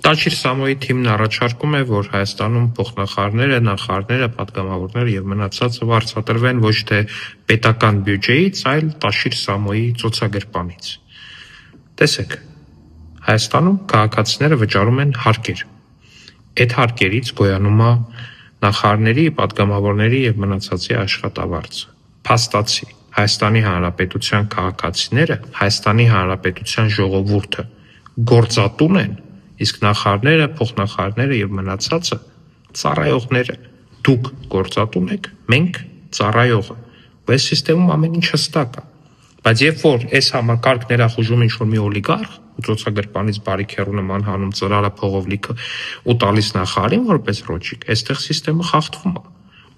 Տաշիր Սամոյի թիմն առաջարկում է, որ Հայաստանում փոխնախարարները, նախարարները, պատգամավորները եւ մնացածը վարձատրվեն ոչ թե պետական բյուջեից, այլ Տաշիր Սամոյի ծոցագրպանից։ Տեսեք, Հայաստանում քաղաքացիները վճարում են հարկեր։ Այդ հարկերից գոյանում է նախարարների, պատգամավորների եւ մնացածի աշխատավարձը։ Փաստացի Հայաստանի Հանրապետության քաղաքացիները, Հայաստանի Հանրապետության ժողովուրդը գործատուն են, իսկ նախարարները, փոխնախարարները եւ մնացածը ծառայողները։ Դուք գործատուն եք, մենք ծառայողը։ Այս համակարգում ամեն ինչ հստակ է։ Բայց երբ որ այս համակարգ ներախուժում ինչ-որ մի օլիգարխ ու ծոցագրպանից բարիքերու նման հանում ծրարը փողով լիքը ու տալիս նախարարին որպես ռոճիկ, այստեղ համակարգը խախտվում է։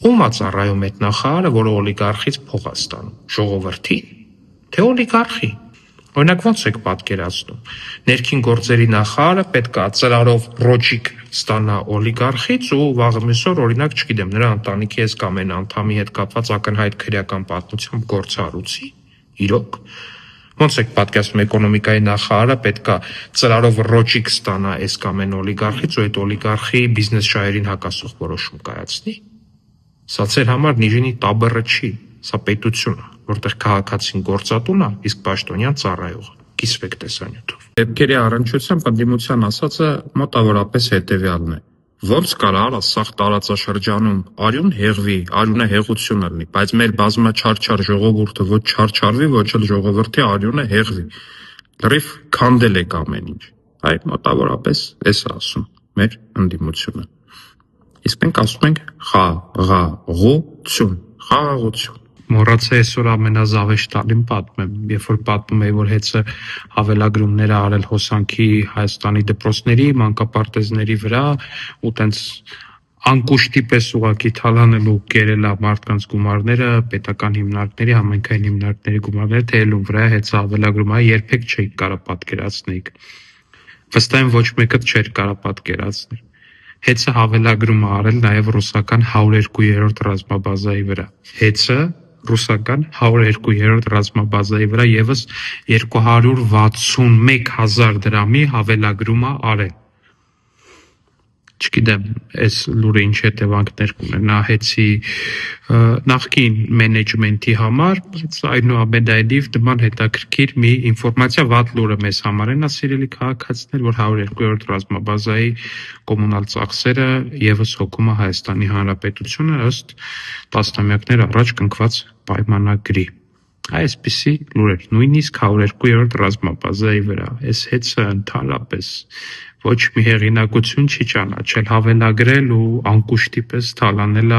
Ում է ծառայում այդ նախարարը, որը օլիգարխից փող է ստանում, ժողովրդին, թե օլիգարխի։ Օրինակ ո՞նց եք պատկերացնում։ Ներքին գործերի նախարարը պետք է ծրարով ռոճիկ ստանա օլիգարխից ու վաղը մյուսօր, օրինակ, չգիտեմ, նրա ընտանիքի այս կամ այն անդամի հետ կապված ակնհայտ քրեական պատմությամբ գործարուցի։ Իրոք։ Ոնց եք պատկերացնում էկոնոմիկայի նախարարը պետք է ծրարով ռոճիկ ստանա այս կամ այն օլիգարխից ու այդ օլիգարխի բիզնես շահերին հակասող որոշում կայացնի։ Սա ձեր համար նիժինի տաբեռը չի, սա պետություն է, որտեղ քաղաքացին գործատուն է, իսկ պաշտոնյան ծառայողը։ Կիսվեք տեսանյութով։ Դեպքերի առնչությամբ ընդդիմության ասածը մոտավորապես հետևյալն է. ոնց կարա սաղ տարածաշրջանում արյուն հեղվի, արյունը հեղությունը լինի, բայց մեր բազմաչարչար ժողովուրդը ոչ չարչարվի, ոչ էլ ժողովրդի արյունը հեղվի։ Լրիվ քանդել եք ամեն ինչ։ Այ մոտավորապես էս ասում մեր ընդդիմությունը։ Իսկ մենք ասում ենք խաղաղություն, խաղաղություն։ Մոռացա այսօր ամենազավեշտալին պատմեմ, երբ որ պատմում էի, որ հեծը հավելագրումներ արել հոսանքի Հայաստանի դպրոցների, մանկապարտեզների վրա ու տենց անկուշտի պես ուղակի թալանելու կերել է մարդկանց գումարները, պետական հիմնարկների, համայնքային հիմնարկների գումարները թեյելու վրա հեծը հավելագրում է, երբեք չէիք կարող պատկերացնեիք։ Վստահ եմ ոչ մեկը չէր կարող պատկերացնել։ Հեծը հավելագրում է արել նաև ռուսական 102-րդ ռազմաբազայի վրա։ Հեծը ռուսական 102-րդ ռազմաբազայի վրա եւս 261,000 դրամի հավելագրում է արել։ Չգիտեմ, այս լուրը ինչ հետևանքներ կունենա հեծի նախկին մենեջմենթի համար, բայց այնուամենայնիվ նման հետաքրքիր մի ինֆորմացիա վատ լուրը մեզ համար են, սիրելի քաղաքացիներ, որ 102-րդ ռազմաբազայի կոմունալ ծախսերը եւս հոգում է Հայաստանի Հանրապետությունը ըստ տասնամյակներ առաջ կնքված պայմանագրի։ Այսպիսի լուրեր, նույնիսկ 102-րդ ռազմաբազայի վրա, այս հեծը ընդհանրապես ոչ մի հեղինակություն չի ճանաչել, հավելագրել ու անկուշտի պես թալանել